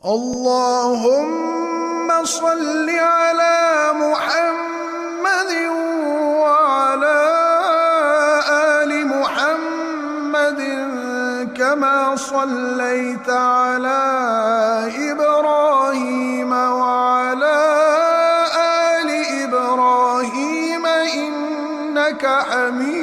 اللهم صل على محمد وعلى آل محمد كما صليت على إبراهيم وعلى آل إبراهيم إنك حميد